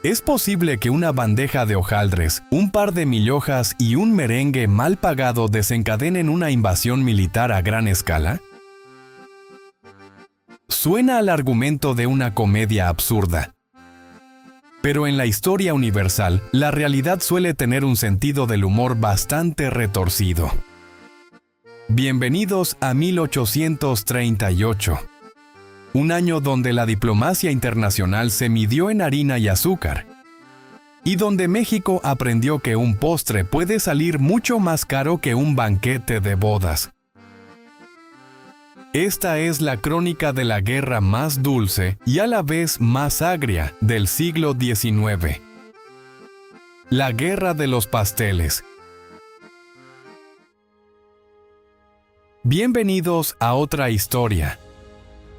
¿Es posible que una bandeja de hojaldres, un par de milhojas y un merengue mal pagado desencadenen una invasión militar a gran escala? Suena al argumento de una comedia absurda. Pero en la historia universal, la realidad suele tener un sentido del humor bastante retorcido. Bienvenidos a 1838. Un año donde la diplomacia internacional se midió en harina y azúcar, y donde México aprendió que un postre puede salir mucho más caro que un banquete de bodas. Esta es la crónica de la guerra más dulce y a la vez más agria del siglo XIX. La Guerra de los Pasteles. Bienvenidos a otra historia.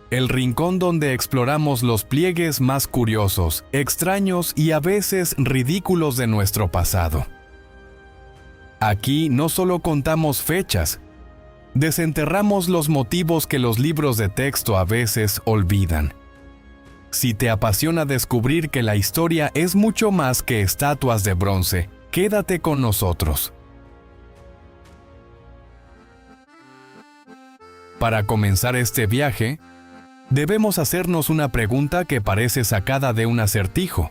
El rincón donde exploramos los pliegues más curiosos, extraños y a veces ridículos de nuestro pasado. Aquí no solo contamos fechas, desenterramos los motivos que los libros de texto a veces olvidan. Si te apasiona descubrir que la historia es mucho más que estatuas de bronce, quédate con nosotros. Para comenzar este viaje, debemos hacernos una pregunta que parece sacada de un acertijo.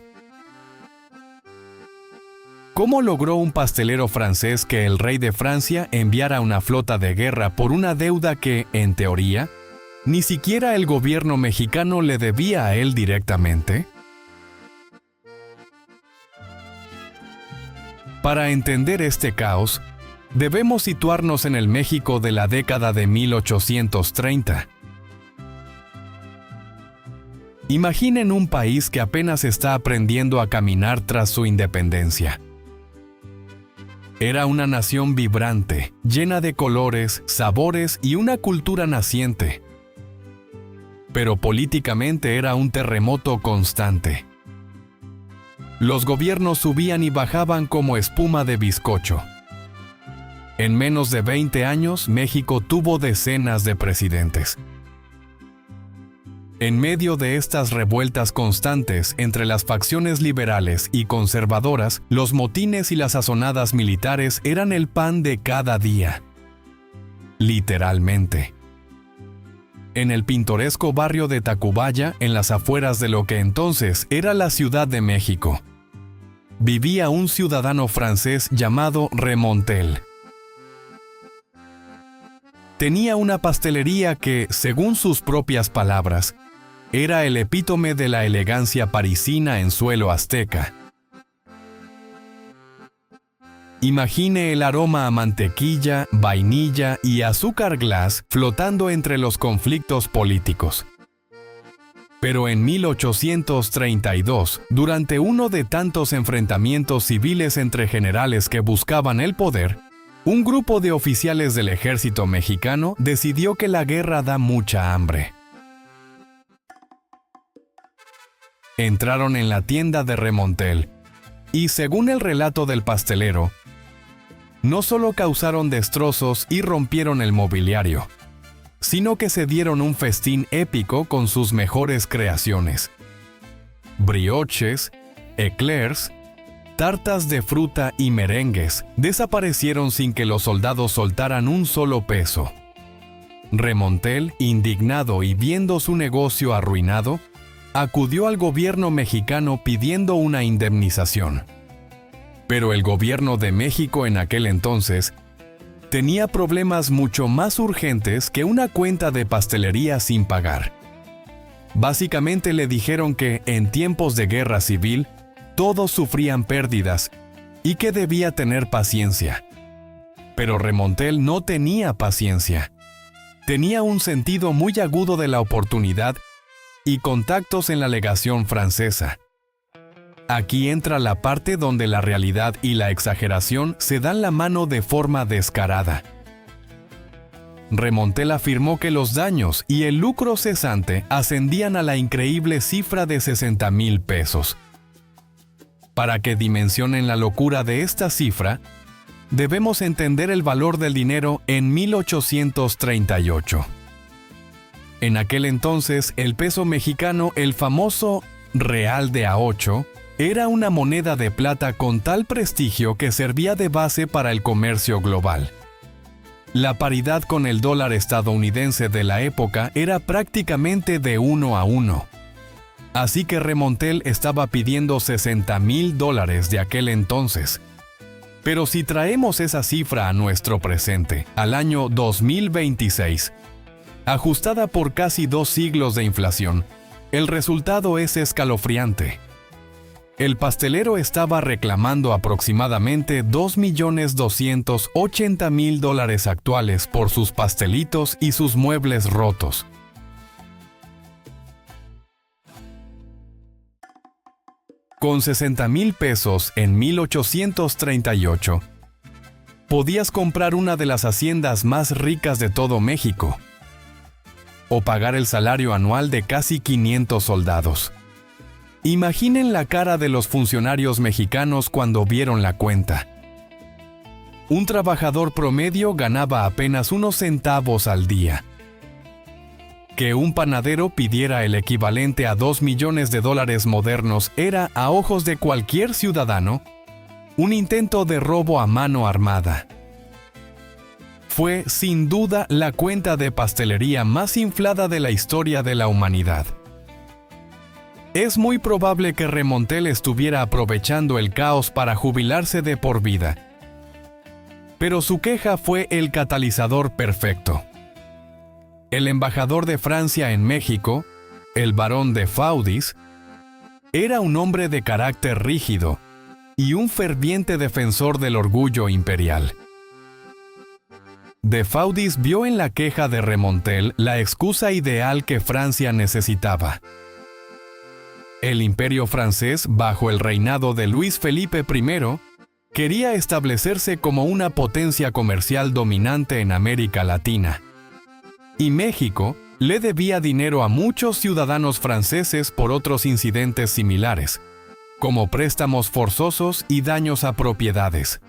¿Cómo logró un pastelero francés que el rey de Francia enviara una flota de guerra por una deuda que, en teoría, ni siquiera el gobierno mexicano le debía a él directamente? Para entender este caos, debemos situarnos en el México de la década de 1830. Imaginen un país que apenas está aprendiendo a caminar tras su independencia. Era una nación vibrante, llena de colores, sabores y una cultura naciente. Pero políticamente era un terremoto constante. Los gobiernos subían y bajaban como espuma de bizcocho. En menos de 20 años, México tuvo decenas de presidentes. En medio de estas revueltas constantes entre las facciones liberales y conservadoras, los motines y las azonadas militares eran el pan de cada día. Literalmente. En el pintoresco barrio de Tacubaya, en las afueras de lo que entonces era la Ciudad de México, vivía un ciudadano francés llamado Remontel. Tenía una pastelería que, según sus propias palabras, era el epítome de la elegancia parisina en suelo azteca. Imagine el aroma a mantequilla, vainilla y azúcar glass flotando entre los conflictos políticos. Pero en 1832, durante uno de tantos enfrentamientos civiles entre generales que buscaban el poder, un grupo de oficiales del ejército mexicano decidió que la guerra da mucha hambre. Entraron en la tienda de Remontel y, según el relato del pastelero, no solo causaron destrozos y rompieron el mobiliario, sino que se dieron un festín épico con sus mejores creaciones. Brioches, eclairs, tartas de fruta y merengues desaparecieron sin que los soldados soltaran un solo peso. Remontel, indignado y viendo su negocio arruinado, acudió al gobierno mexicano pidiendo una indemnización. Pero el gobierno de México en aquel entonces tenía problemas mucho más urgentes que una cuenta de pastelería sin pagar. Básicamente le dijeron que en tiempos de guerra civil todos sufrían pérdidas y que debía tener paciencia. Pero Remontel no tenía paciencia. Tenía un sentido muy agudo de la oportunidad y contactos en la legación francesa. Aquí entra la parte donde la realidad y la exageración se dan la mano de forma descarada. Remontel afirmó que los daños y el lucro cesante ascendían a la increíble cifra de 60,000 pesos. Para que dimensionen la locura de esta cifra, debemos entender el valor del dinero en 1838. En aquel entonces, el peso mexicano, el famoso real de a 8, Era una moneda de plata con tal prestigio que servía de base para el comercio global. La paridad con el dólar estadounidense de la época era prácticamente de 1 a 1. Así que Remontel estaba pidiendo $60,000 de aquel entonces. Pero si traemos esa cifra a nuestro presente, al año 2026, ajustada por casi 2 siglos de inflación, el resultado es escalofriante. El pastelero estaba reclamando aproximadamente $2,280,000 actuales por sus pastelitos y sus muebles rotos. Con 60,000 pesos en 1838, podías comprar una de las haciendas más ricas de todo México, o pagar el salario anual de casi 500 soldados. Imaginen la cara de los funcionarios mexicanos cuando vieron la cuenta. Un trabajador promedio ganaba apenas unos centavos al día. Que un panadero pidiera el equivalente a $2 millones modernos era, a ojos de cualquier ciudadano, un intento de robo a mano armada. Fue, sin duda, la cuenta de pastelería más inflada de la historia de la humanidad. Es muy probable que Remontel estuviera aprovechando el caos para jubilarse de por vida. Pero su queja fue el catalizador perfecto. El embajador de Francia en México, el barón de Faudis, era un hombre de carácter rígido y un ferviente defensor del orgullo imperial. De Faudis vio en la queja de Remontel la excusa ideal que Francia necesitaba. El imperio francés, bajo el reinado de Luis Felipe I, quería establecerse como una potencia comercial dominante en América Latina. Y México le debía dinero a muchos ciudadanos franceses por otros incidentes similares, como préstamos forzosos y daños a propiedades.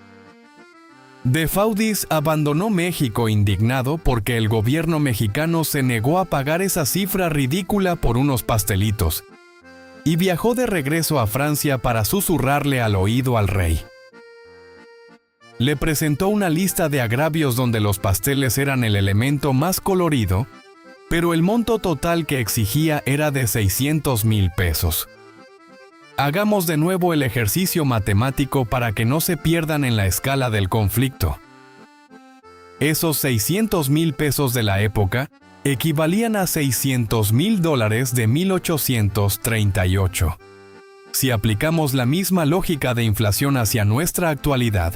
De Faudis abandonó México indignado porque el gobierno mexicano se negó a pagar esa cifra ridícula por unos pastelitos, y viajó de regreso a Francia para susurrarle al oído al rey. Le presentó una lista de agravios donde los pasteles eran el elemento más colorido, pero el monto total que exigía era de 600,000 pesos. Hagamos de nuevo el ejercicio matemático para que no se pierdan en la escala del conflicto. Esos 600,000 pesos de la época equivalían a $600,000 de 1838. Si aplicamos la misma lógica de inflación hacia nuestra actualidad,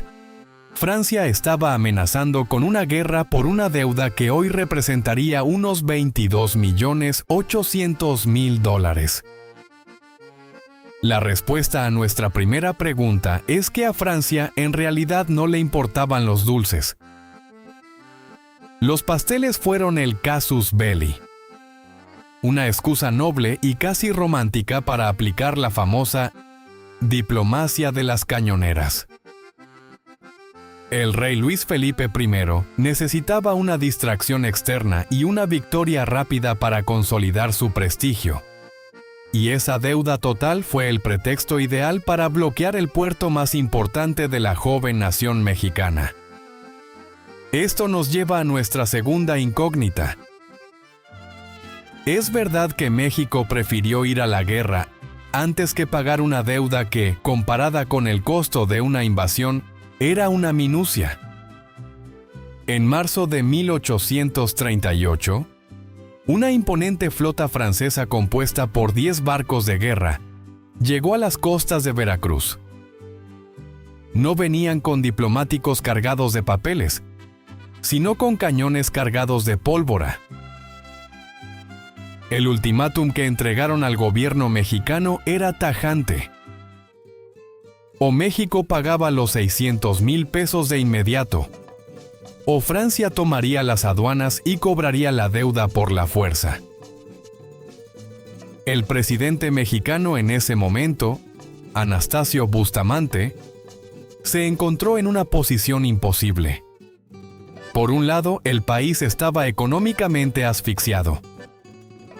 Francia estaba amenazando con una guerra por una deuda que hoy representaría unos $22,800,000. La respuesta a nuestra primera pregunta es que a Francia en realidad no le importaban los dulces. Los pasteles fueron el casus belli, una excusa noble y casi romántica para aplicar la famosa diplomacia de las cañoneras. El rey Luis Felipe I necesitaba una distracción externa y una victoria rápida para consolidar su prestigio. Y esa deuda total fue el pretexto ideal para bloquear el puerto más importante de la joven nación mexicana. Esto nos lleva a nuestra segunda incógnita. ¿Es verdad que México prefirió ir a la guerra antes que pagar una deuda que, comparada con el costo de una invasión, era una minucia? En marzo de 1838, una imponente flota francesa compuesta por 10 barcos de guerra llegó a las costas de Veracruz. No venían con diplomáticos cargados de papeles, sino con cañones cargados de pólvora. El ultimátum que entregaron al gobierno mexicano era tajante. O México pagaba los 600,000 pesos de inmediato, o Francia tomaría las aduanas y cobraría la deuda por la fuerza. El presidente mexicano en ese momento, Anastasio Bustamante, se encontró en una posición imposible. Por un lado, el país estaba económicamente asfixiado.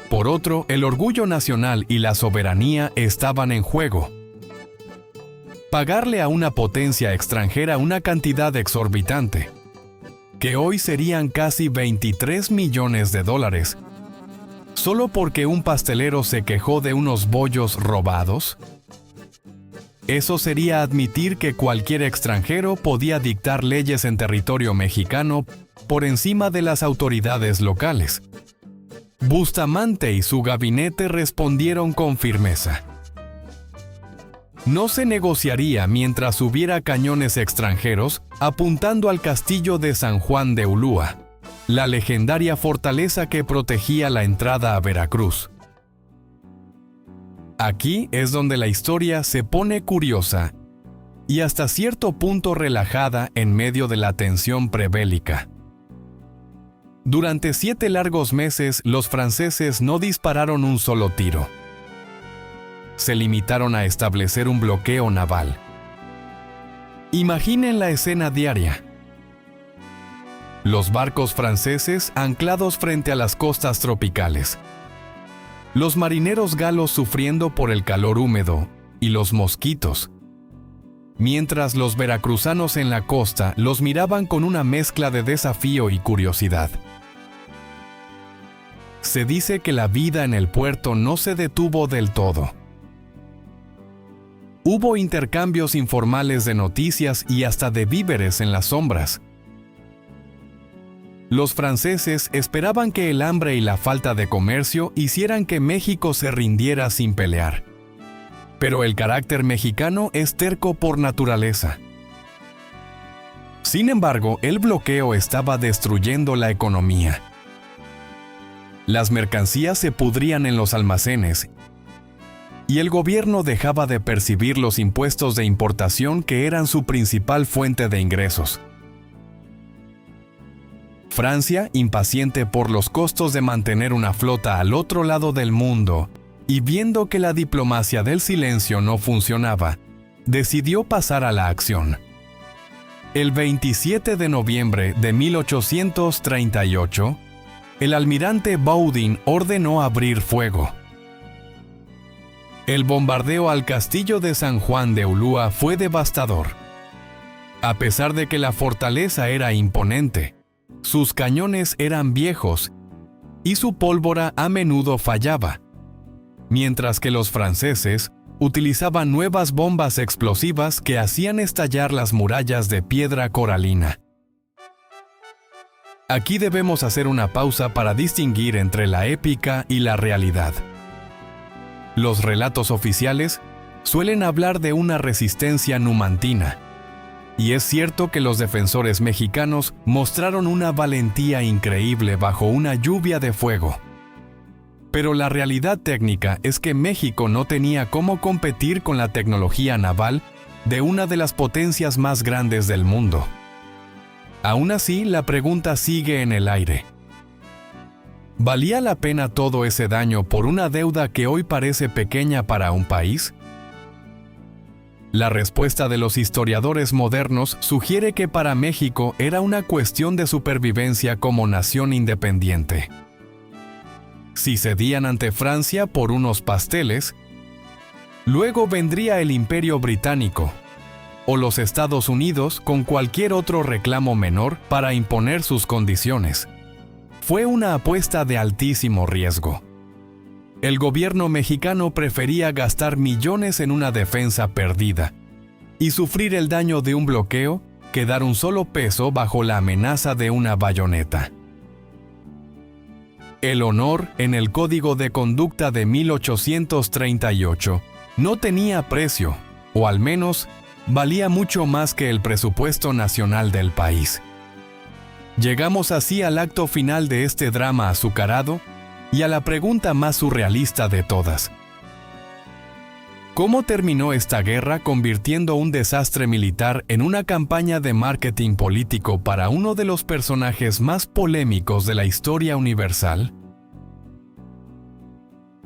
Por otro, el orgullo nacional y la soberanía estaban en juego. pagarle a una potencia extranjera una cantidad exorbitante, que hoy serían casi 23 millones de dólares, solo porque un pastelero se quejó de unos bollos robados. Eso sería admitir que cualquier extranjero podía dictar leyes en territorio mexicano por encima de las autoridades locales. Bustamante y su gabinete respondieron con firmeza. No se negociaría mientras hubiera cañones extranjeros apuntando al castillo de San Juan de Ulúa, la legendaria fortaleza que protegía la entrada a Veracruz. Aquí es donde la historia se pone curiosa y hasta cierto punto relajada en medio de la tensión prebélica. Durante 7 largos meses, los franceses no dispararon un solo tiro. Se limitaron a establecer un bloqueo naval. Imaginen la escena diaria. Los barcos franceses anclados frente a las costas tropicales. Los marineros galos sufriendo por el calor húmedo y los mosquitos, mientras los veracruzanos en la costa los miraban con una mezcla de desafío y curiosidad. Se dice que la vida en el puerto no se detuvo del todo. Hubo intercambios informales de noticias y hasta de víveres en las sombras. Los franceses esperaban que el hambre y la falta de comercio hicieran que México se rindiera sin pelear. Pero el carácter mexicano es terco por naturaleza. Sin embargo, el bloqueo estaba destruyendo la economía. Las mercancías se pudrían en los almacenes y el gobierno dejaba de percibir los impuestos de importación que eran su principal fuente de ingresos. Francia, impaciente por los costos de mantener una flota al otro lado del mundo y viendo que la diplomacia del silencio no funcionaba, decidió pasar a la acción. El 27 de noviembre de 1838, el almirante Baudin ordenó abrir fuego. El bombardeo al castillo de San Juan de Ulúa fue devastador. A pesar de que la fortaleza era imponente, sus cañones eran viejos y su pólvora a menudo fallaba, mientras que los franceses utilizaban nuevas bombas explosivas que hacían estallar las murallas de piedra coralina. Aquí debemos hacer una pausa para distinguir entre la épica y la realidad. Los relatos oficiales suelen hablar de una resistencia numantina, y es cierto que los defensores mexicanos mostraron una valentía increíble bajo una lluvia de fuego. Pero la realidad técnica es que México no tenía cómo competir con la tecnología naval de una de las potencias más grandes del mundo. Aún así, la pregunta sigue en el aire. ¿Valía la pena todo ese daño por una deuda que hoy parece pequeña para un país? La respuesta de los historiadores modernos sugiere que para México era una cuestión de supervivencia como nación independiente. Si cedían ante Francia por unos pasteles, luego vendría el Imperio Británico o los Estados Unidos con cualquier otro reclamo menor para imponer sus condiciones. Fue una apuesta de altísimo riesgo. El gobierno mexicano prefería gastar millones en una defensa perdida y sufrir el daño de un bloqueo que dar un solo peso bajo la amenaza de una bayoneta. El honor en el Código de Conducta de 1838 no tenía precio, o al menos valía mucho más que el presupuesto nacional del país. Llegamos así al acto final de este drama azucarado y a la pregunta más surrealista de todas. ¿Cómo terminó esta guerra convirtiendo un desastre militar en una campaña de marketing político para uno de los personajes más polémicos de la historia universal?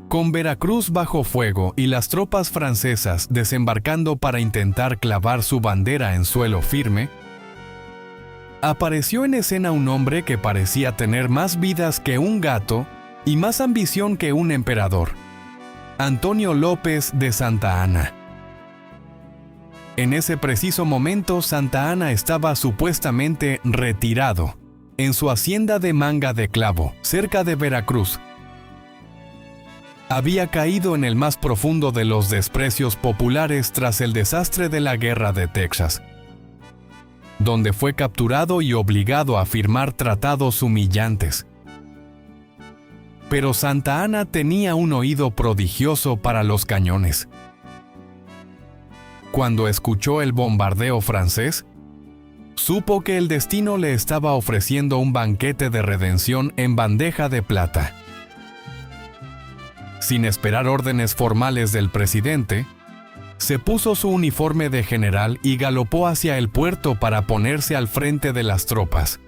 Con Veracruz bajo fuego y las tropas francesas desembarcando para intentar clavar su bandera en suelo firme, apareció en escena un hombre que parecía tener más vidas que un gato y más ambición que un emperador: Antonio López de Santa Anna. En ese preciso momento, Santa Anna estaba supuestamente retirado en su hacienda de Manga de Clavo, cerca de Veracruz. Había caído en el más profundo de los desprecios populares tras el desastre de la Guerra de Texas, donde fue capturado y obligado a firmar tratados humillantes. Pero Santa Anna tenía un oído prodigioso para los cañones. Cuando escuchó el bombardeo francés, supo que el destino le estaba ofreciendo un banquete de redención en bandeja de plata. Sin esperar órdenes formales del presidente, se puso su uniforme de general y galopó hacia el puerto para ponerse al frente de las tropas.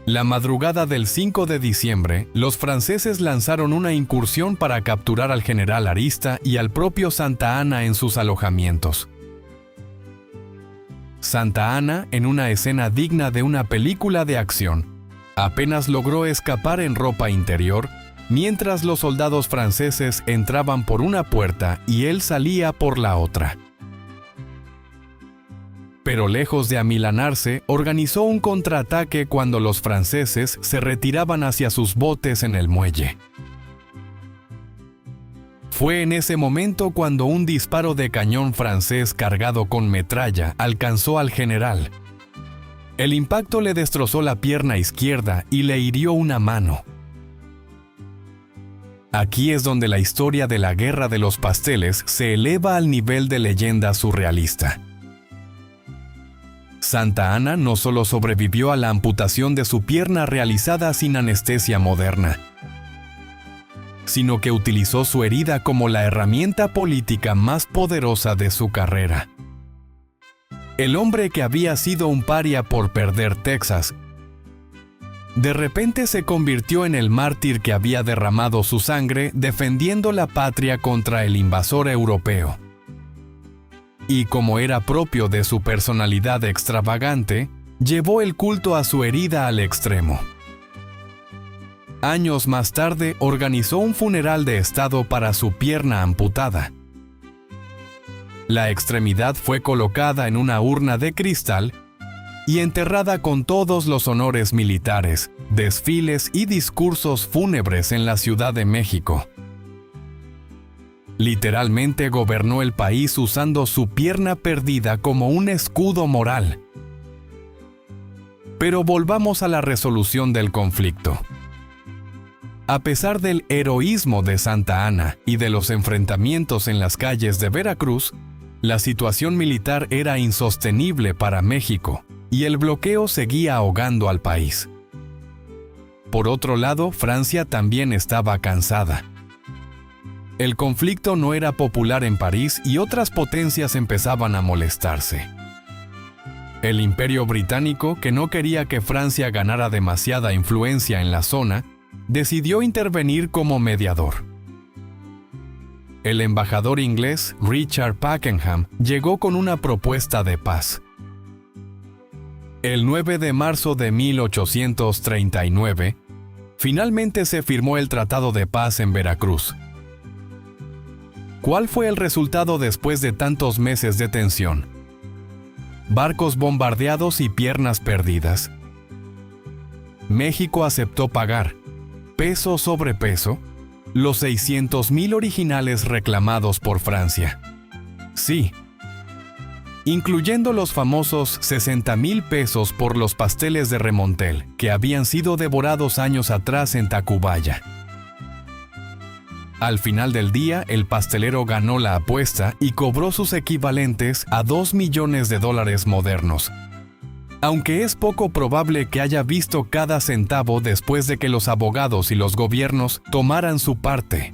La madrugada del 5 de diciembre, los franceses lanzaron una incursión para capturar al general Arista y al propio Santa Anna en sus alojamientos. Santa Anna, en una escena digna de una película de acción, apenas logró escapar en ropa interior, mientras los soldados franceses entraban por una puerta y él salía por la otra. Pero lejos de amilanarse, organizó un contraataque cuando los franceses se retiraban hacia sus botes en el muelle. Fue en ese momento cuando un disparo de cañón francés cargado con metralla alcanzó al general. El impacto le destrozó la pierna izquierda y le hirió una mano. Aquí es donde la historia de la Guerra de los Pasteles se eleva al nivel de leyenda surrealista. Santa Anna no solo sobrevivió a la amputación de su pierna realizada sin anestesia moderna, sino que utilizó su herida como la herramienta política más poderosa de su carrera. El hombre que había sido un paria por perder Texas, de repente se convirtió en el mártir que había derramado su sangre defendiendo la patria contra el invasor europeo. Y como era propio de su personalidad extravagante, llevó el culto a su herida al extremo. Años más tarde organizó un funeral de estado para su pierna amputada. La extremidad fue colocada en una urna de cristal y enterrada con todos los honores militares, desfiles y discursos fúnebres en la Ciudad de México. Literalmente gobernó el país usando su pierna perdida como un escudo moral. Pero volvamos a la resolución del conflicto. A pesar del heroísmo de Santa Anna y de los enfrentamientos en las calles de Veracruz, la situación militar era insostenible para México y el bloqueo seguía ahogando al país. Por otro lado, Francia también estaba cansada. El conflicto no era popular en París y otras potencias empezaban a molestarse. El Imperio Británico, que no quería que Francia ganara demasiada influencia en la zona, decidió intervenir como mediador. El embajador inglés Richard Pakenham llegó con una propuesta de paz. El 9 de marzo de 1839, finalmente se firmó el Tratado de Paz en Veracruz. ¿Cuál fue el resultado después de tantos meses de tensión? Barcos bombardeados y piernas perdidas. México aceptó pagar, peso sobre peso, los 600,000 originales reclamados por Francia. Sí, incluyendo los famosos 60,000 pesos por los pasteles de remontel, que habían sido devorados años atrás en Tacubaya. Al final del día, el pastelero ganó la apuesta y cobró sus equivalentes a $2 millones modernos. Aunque es poco probable que haya visto cada centavo después de que los abogados y los gobiernos tomaran su parte.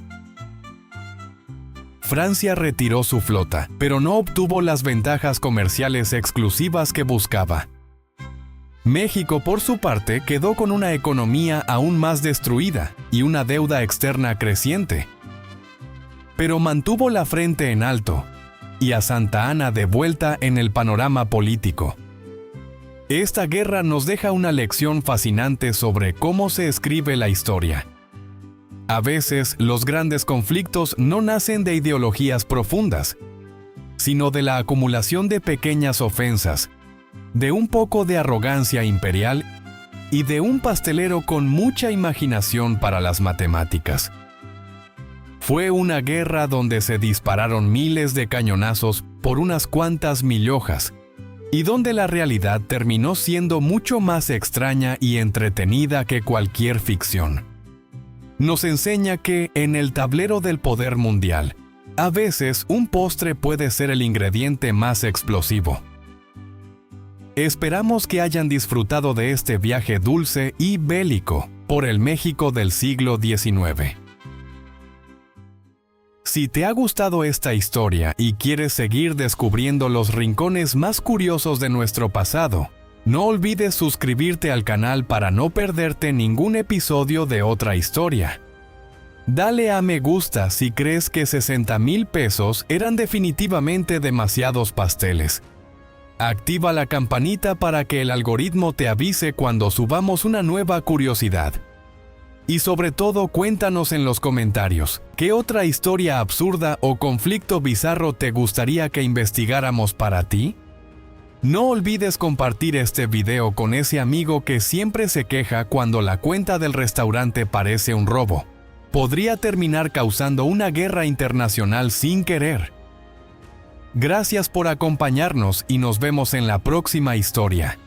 Francia retiró su flota, pero no obtuvo las ventajas comerciales exclusivas que buscaba. México, por su parte, quedó con una economía aún más destruida y una deuda externa creciente. Pero mantuvo la frente en alto y a Santa Anna de vuelta en el panorama político. Esta guerra nos deja una lección fascinante sobre cómo se escribe la historia. A veces, los grandes conflictos no nacen de ideologías profundas, sino de la acumulación de pequeñas ofensas, de un poco de arrogancia imperial y de un pastelero con mucha imaginación para las matemáticas. Fue una guerra donde se dispararon miles de cañonazos por unas cuantas mil hojas, y donde la realidad terminó siendo mucho más extraña y entretenida que cualquier ficción. Nos enseña que, en el tablero del poder mundial, a veces un postre puede ser el ingrediente más explosivo. Esperamos que hayan disfrutado de este viaje dulce y bélico por el México del siglo XIX. Si te ha gustado esta historia y quieres seguir descubriendo los rincones más curiosos de nuestro pasado, no olvides suscribirte al canal para no perderte ningún episodio de otra historia. Dale a me gusta si crees que 60,000 pesos eran definitivamente demasiados pasteles. Activa la campanita para que el algoritmo te avise cuando subamos una nueva curiosidad. Y sobre todo, cuéntanos en los comentarios, ¿qué otra historia absurda o conflicto bizarro te gustaría que investigáramos para ti? No olvides compartir este video con ese amigo que siempre se queja cuando la cuenta del restaurante parece un robo. Podría terminar causando una guerra internacional sin querer. Gracias por acompañarnos y nos vemos en la próxima historia.